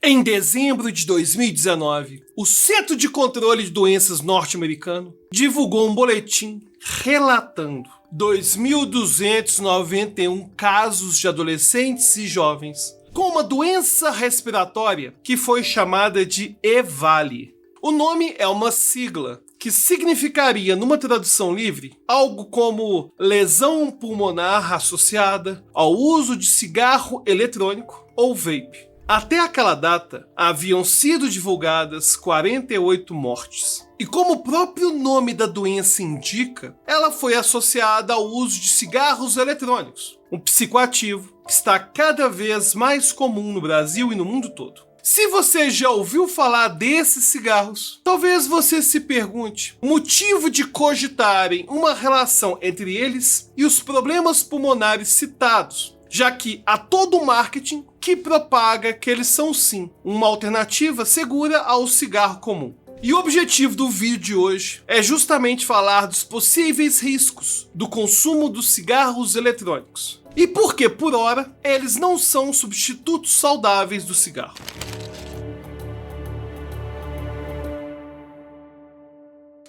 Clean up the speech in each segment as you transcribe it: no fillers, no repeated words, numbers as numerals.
Em dezembro de 2019, o Centro de Controle de Doenças norte-americano divulgou um boletim relatando 2.291 casos de adolescentes e jovens com uma doença respiratória que foi chamada de EVALI. O nome é uma sigla que significaria, numa tradução livre, algo como lesão pulmonar associada ao uso de cigarro eletrônico ou vape. Até aquela data, haviam sido divulgadas 48 mortes. E como o próprio nome da doença indica, ela foi associada ao uso de cigarros eletrônicos, um psicoativo que está cada vez mais comum no Brasil e no mundo todo. Se você já ouviu falar desses cigarros, talvez você se pergunte o motivo de cogitarem uma relação entre eles e os problemas pulmonares citados, já que há todo um marketing que propaga que eles são sim uma alternativa segura ao cigarro comum. E o objetivo do vídeo de hoje é justamente falar dos possíveis riscos do consumo dos cigarros eletrônicos e por que, por hora, eles não são substitutos saudáveis do cigarro.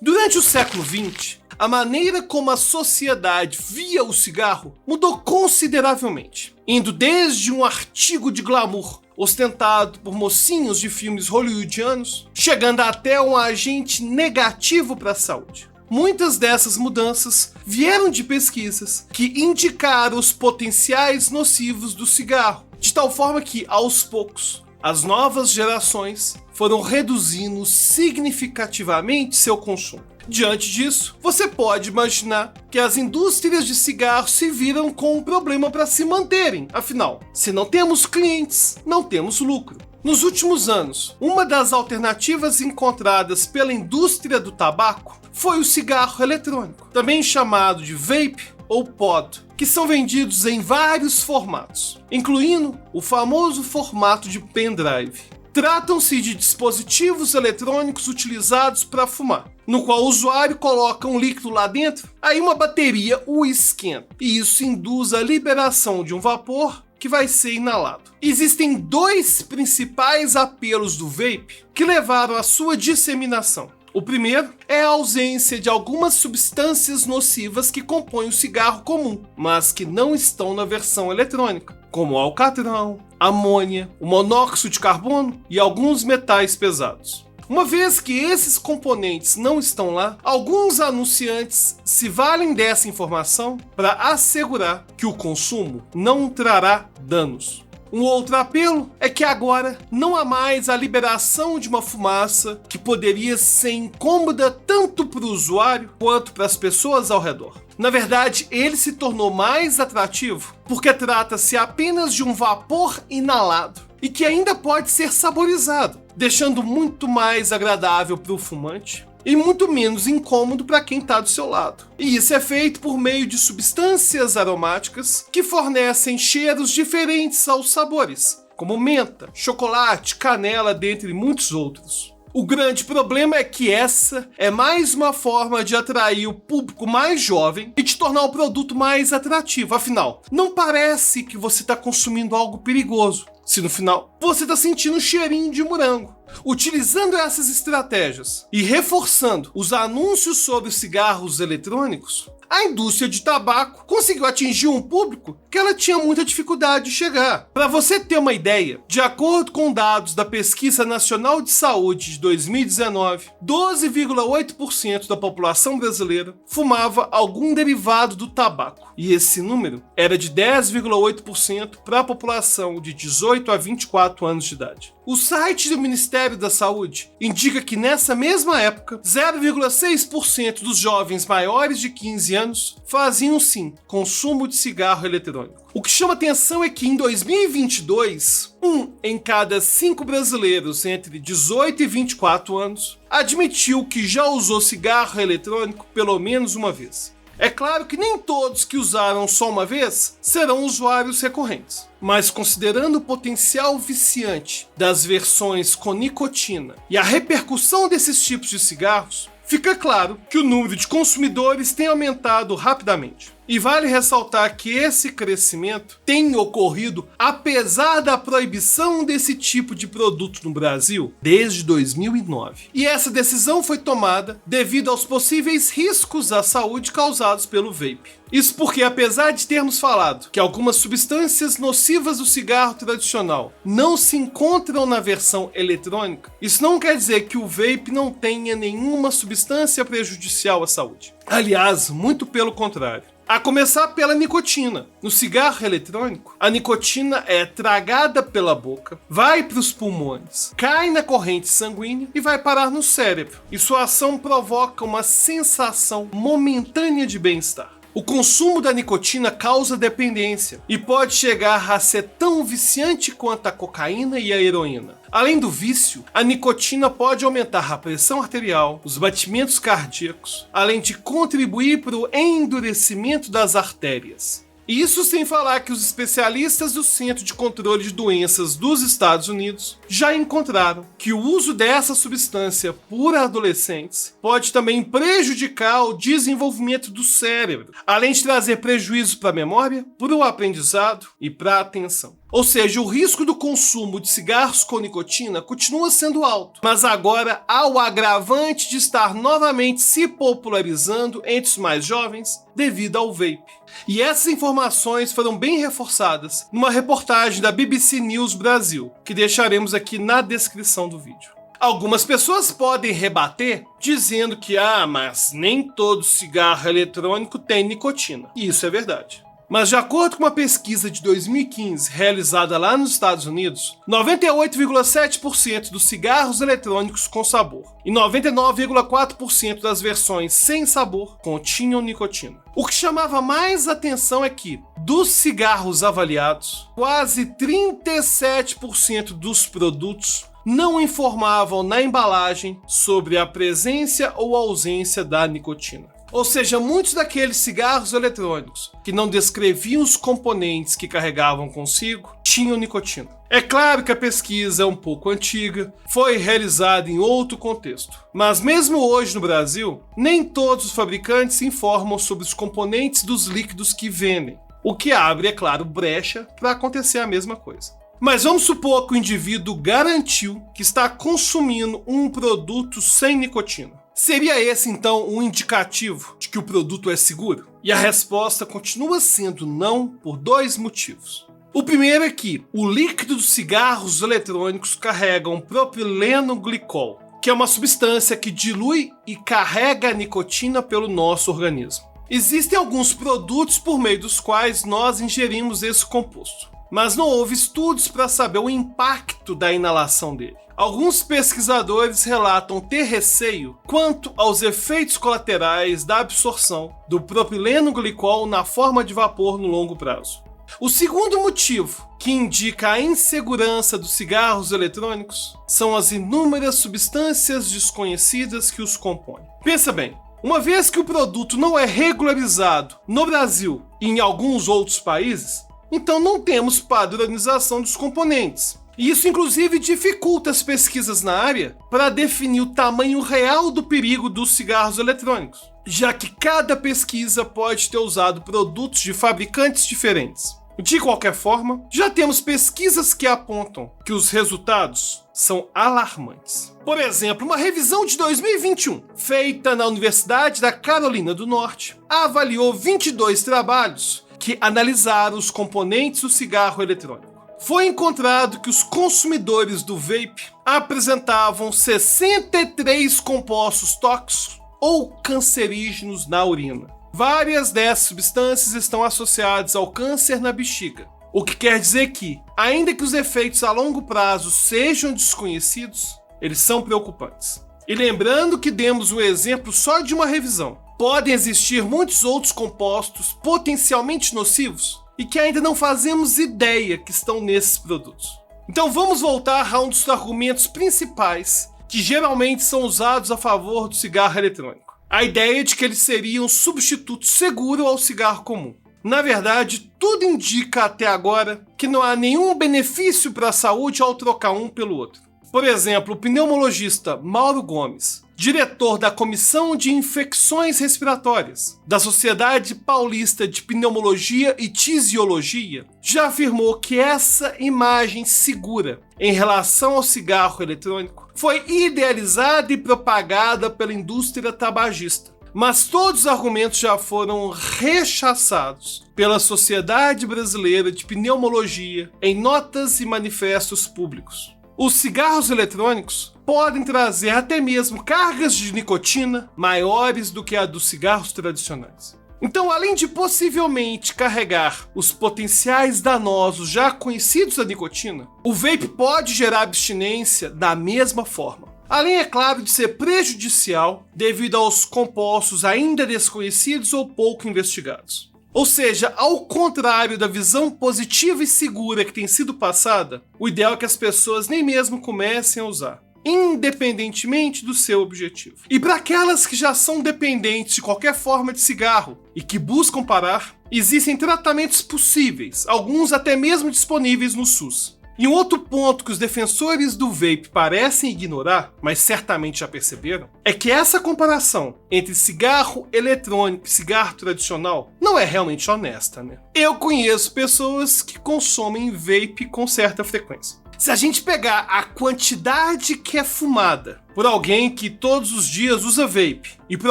Durante o século XX, a maneira como a sociedade via o cigarro mudou consideravelmente, indo desde um artigo de glamour ostentado por mocinhos de filmes hollywoodianos, chegando até um agente negativo para a saúde. Muitas dessas mudanças vieram de pesquisas que indicaram os potenciais nocivos do cigarro, de tal forma que, aos poucos, as novas gerações foram reduzindo significativamente seu consumo. Diante disso, você pode imaginar que as indústrias de cigarros se viram com um problema para se manterem. Afinal, se não temos clientes, não temos lucro. Nos últimos anos, uma das alternativas encontradas pela indústria do tabaco foi o cigarro eletrônico, também chamado de vape ou pod, que são vendidos em vários formatos, incluindo o famoso formato de pendrive. Tratam-se de dispositivos eletrônicos utilizados para fumar, no qual o usuário coloca um líquido lá dentro, aí uma bateria o esquenta, e isso induz a liberação de um vapor que vai ser inalado. Existem dois principais apelos do vape que levaram à sua disseminação. O primeiro é a ausência de algumas substâncias nocivas que compõem o cigarro comum, mas que não estão na versão eletrônica, como o alcatrão, amônia, o monóxido de carbono e alguns metais pesados. Uma vez que esses componentes não estão lá, alguns anunciantes se valem dessa informação para assegurar que o consumo não trará danos. Um outro apelo é que agora não há mais a liberação de uma fumaça que poderia ser incômoda tanto para o usuário quanto para as pessoas ao redor. Na verdade, ele se tornou mais atrativo porque trata-se apenas de um vapor inalado e que ainda pode ser saborizado, deixando muito mais agradável para o fumante e muito menos incômodo para quem está do seu lado. E isso é feito por meio de substâncias aromáticas que fornecem cheiros diferentes aos sabores, como menta, chocolate, canela, dentre muitos outros. O grande problema é que essa é mais uma forma de atrair o público mais jovem e de tornar o produto mais atrativo. Afinal, não parece que você está consumindo algo perigoso, se no final você está sentindo um cheirinho de morango. Utilizando essas estratégias e reforçando os anúncios sobre os cigarros eletrônicos, a indústria de tabaco conseguiu atingir um público que ela tinha muita dificuldade de chegar. Para você ter uma ideia, de acordo com dados da Pesquisa Nacional de Saúde de 2019, 12,8% da população brasileira fumava algum derivado do tabaco. E esse número era de 10,8% para a população de 18 a 24 anos de idade. O site do Ministério da Saúde indica que nessa mesma época, 0,6% dos jovens maiores de 15 anos faziam sim consumo de cigarro eletrônico. O que chama atenção é que em 2022, 1 em cada 5 brasileiros entre 18 e 24 anos admitiu que já usou cigarro eletrônico pelo menos uma vez. É claro que nem todos que usaram só uma vez serão usuários recorrentes, mas considerando o potencial viciante das versões com nicotina e a repercussão desses tipos de cigarros, fica claro que o número de consumidores tem aumentado rapidamente. E vale ressaltar que esse crescimento tem ocorrido apesar da proibição desse tipo de produto no Brasil desde 2009. E essa decisão foi tomada devido aos possíveis riscos à saúde causados pelo vape. Isso porque, apesar de termos falado que algumas substâncias nocivas do cigarro tradicional não se encontram na versão eletrônica, isso não quer dizer que o vape não tenha nenhuma substância prejudicial à saúde. Aliás, muito pelo contrário. A começar pela nicotina. No cigarro eletrônico, a nicotina é tragada pela boca, vai para os pulmões, cai na corrente sanguínea e vai parar no cérebro. E sua ação provoca uma sensação momentânea de bem-estar. O consumo da nicotina causa dependência e pode chegar a ser tão viciante quanto a cocaína e a heroína. Além do vício, a nicotina pode aumentar a pressão arterial, os batimentos cardíacos, além de contribuir para o endurecimento das artérias. E isso sem falar que os especialistas do Centro de Controle de Doenças dos Estados Unidos já encontraram que o uso dessa substância por adolescentes pode também prejudicar o desenvolvimento do cérebro, além de trazer prejuízos para a memória, para o aprendizado e para a atenção. Ou seja, o risco do consumo de cigarros com nicotina continua sendo alto, mas agora há o agravante de estar novamente se popularizando entre os mais jovens devido ao vape. E essas informações foram bem reforçadas numa reportagem da BBC News Brasil, que deixaremos aqui na descrição do vídeo. Algumas pessoas podem rebater dizendo que mas nem todo cigarro eletrônico tem nicotina. E isso é verdade. Mas de acordo com uma pesquisa de 2015 realizada lá nos Estados Unidos, 98,7% dos cigarros eletrônicos com sabor e 99,4% das versões sem sabor continham nicotina. O que chamava mais atenção é que, dos cigarros avaliados, quase 37% dos produtos não informavam na embalagem sobre a presença ou ausência da nicotina. Ou seja, muitos daqueles cigarros eletrônicos que não descreviam os componentes que carregavam consigo tinham nicotina. É claro que a pesquisa é um pouco antiga, foi realizada em outro contexto, mas mesmo hoje no Brasil, nem todos os fabricantes informam sobre os componentes dos líquidos que vendem, o que abre, é claro, brecha para acontecer a mesma coisa. Mas vamos supor que o indivíduo garantiu que está consumindo um produto sem nicotina. Seria esse, então, um indicativo de que o produto é seguro? E a resposta continua sendo não por dois motivos. O primeiro é que o líquido dos cigarros eletrônicos carrega um propileno glicol, que é uma substância que dilui e carrega a nicotina pelo nosso organismo. Existem alguns produtos por meio dos quais nós ingerimos esse composto, mas não houve estudos para saber o impacto da inalação dele. Alguns pesquisadores relatam ter receio quanto aos efeitos colaterais da absorção do propileno glicol na forma de vapor no longo prazo. O segundo motivo que indica a insegurança dos cigarros eletrônicos são as inúmeras substâncias desconhecidas que os compõem. Pensa bem, uma vez que o produto não é regularizado no Brasil e em alguns outros países, então não temos padronização dos componentes. E isso inclusive dificulta as pesquisas na área para definir o tamanho real do perigo dos cigarros eletrônicos, já que cada pesquisa pode ter usado produtos de fabricantes diferentes. De qualquer forma, já temos pesquisas que apontam que os resultados são alarmantes. Por exemplo, uma revisão de 2021, feita na Universidade da Carolina do Norte, avaliou 22 trabalhos que analisaram os componentes do cigarro eletrônico. Foi encontrado que os consumidores do vape apresentavam 63 compostos tóxicos ou cancerígenos na urina. Várias dessas substâncias estão associadas ao câncer na bexiga, o que quer dizer que, ainda que os efeitos a longo prazo sejam desconhecidos, eles são preocupantes. E lembrando que demos um exemplo só de uma revisão, podem existir muitos outros compostos potencialmente nocivos e que ainda não fazemos ideia que estão nesses produtos. Então vamos voltar a um dos argumentos principais que geralmente são usados a favor do cigarro eletrônico. A ideia de que ele seria um substituto seguro ao cigarro comum. Na verdade, tudo indica até agora que não há nenhum benefício para a saúde ao trocar um pelo outro. Por exemplo, o pneumologista Mauro Gomes diretor da Comissão de Infecções Respiratórias da Sociedade Paulista de Pneumologia e Tisiologia, já afirmou que essa imagem segura em relação ao cigarro eletrônico foi idealizada e propagada pela indústria tabagista. Mas todos os argumentos já foram rechaçados pela Sociedade Brasileira de Pneumologia em notas e manifestos públicos. Os cigarros eletrônicos podem trazer até mesmo cargas de nicotina maiores do que a dos cigarros tradicionais. Então, além de possivelmente carregar os potenciais danosos já conhecidos da nicotina, o vape pode gerar abstinência da mesma forma. Além, é claro, de ser prejudicial devido aos compostos ainda desconhecidos ou pouco investigados. Ou seja, ao contrário da visão positiva e segura que tem sido passada, o ideal é que as pessoas nem mesmo comecem a usar, independentemente do seu objetivo. E para aquelas que já são dependentes de qualquer forma de cigarro e que buscam parar, existem tratamentos possíveis, alguns até mesmo disponíveis no SUS. E um outro ponto que os defensores do vape parecem ignorar, mas certamente já perceberam, é que essa comparação entre cigarro eletrônico e cigarro tradicional não é realmente honesta, né? Eu conheço pessoas que consomem vape com certa frequência. Se a gente pegar a quantidade que é fumada por alguém que todos os dias usa vape e por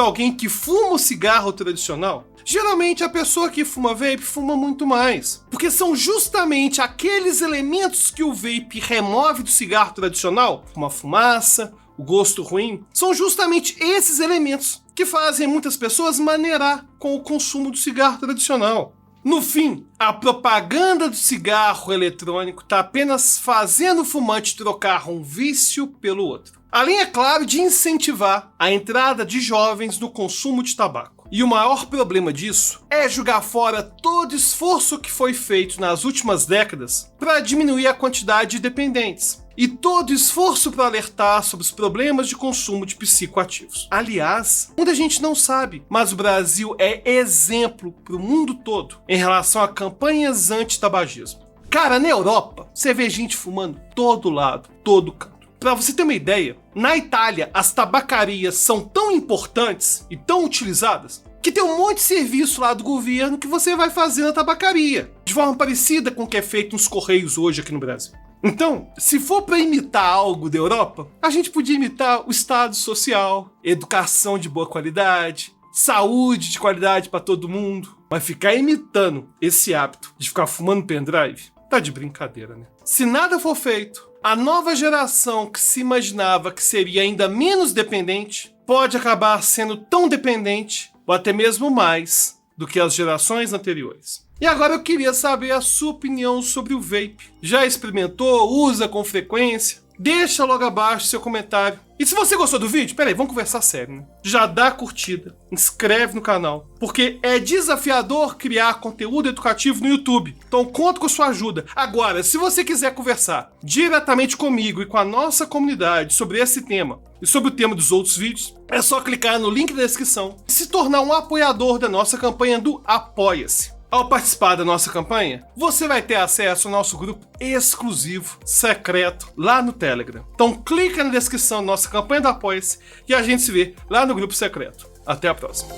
alguém que fuma o cigarro tradicional, geralmente a pessoa que fuma vape fuma muito mais, porque são justamente aqueles elementos que o vape remove do cigarro tradicional, como a fumaça, o gosto ruim, são justamente esses elementos que fazem muitas pessoas maneirar com o consumo do cigarro tradicional. No fim, a propaganda do cigarro eletrônico está apenas fazendo o fumante trocar um vício pelo outro. Além, é claro, de incentivar a entrada de jovens no consumo de tabaco. E o maior problema disso é jogar fora todo o esforço que foi feito nas últimas décadas para diminuir a quantidade de dependentes. E todo o esforço para alertar sobre os problemas de consumo de psicoativos. Aliás, muita gente não sabe, mas o Brasil é exemplo para o mundo todo em relação a campanhas anti-tabagismo. Cara, na Europa, você vê gente fumando todo lado, todo canto. Para você ter uma ideia, na Itália as tabacarias são tão importantes e tão utilizadas que tem um monte de serviço lá do governo que você vai fazer na tabacaria, de forma parecida com o que é feito nos Correios hoje aqui no Brasil. Então, se for para imitar algo da Europa, a gente podia imitar o Estado social, educação de boa qualidade, saúde de qualidade para todo mundo, mas ficar imitando esse hábito de ficar fumando pendrive, tá de brincadeira, né? Se nada for feito, a nova geração que se imaginava que seria ainda menos dependente pode acabar sendo tão dependente, ou até mesmo mais, do que as gerações anteriores. E agora eu queria saber a sua opinião sobre o vape. Já experimentou? Usa com frequência? Deixa logo abaixo seu comentário. E se você gostou do vídeo, peraí, vamos conversar sério, né? Já dá curtida, inscreve no canal, porque é desafiador criar conteúdo educativo no YouTube. Então conto com a sua ajuda. Agora, se você quiser conversar diretamente comigo e com a nossa comunidade sobre esse tema e sobre o tema dos outros vídeos, é só clicar no link da descrição e se tornar um apoiador da nossa campanha do Apoia-se. Ao participar da nossa campanha, você vai ter acesso ao nosso grupo exclusivo, secreto, lá no Telegram. Então clica na descrição da nossa campanha do Apoia-se e a gente se vê lá no grupo secreto. Até a próxima.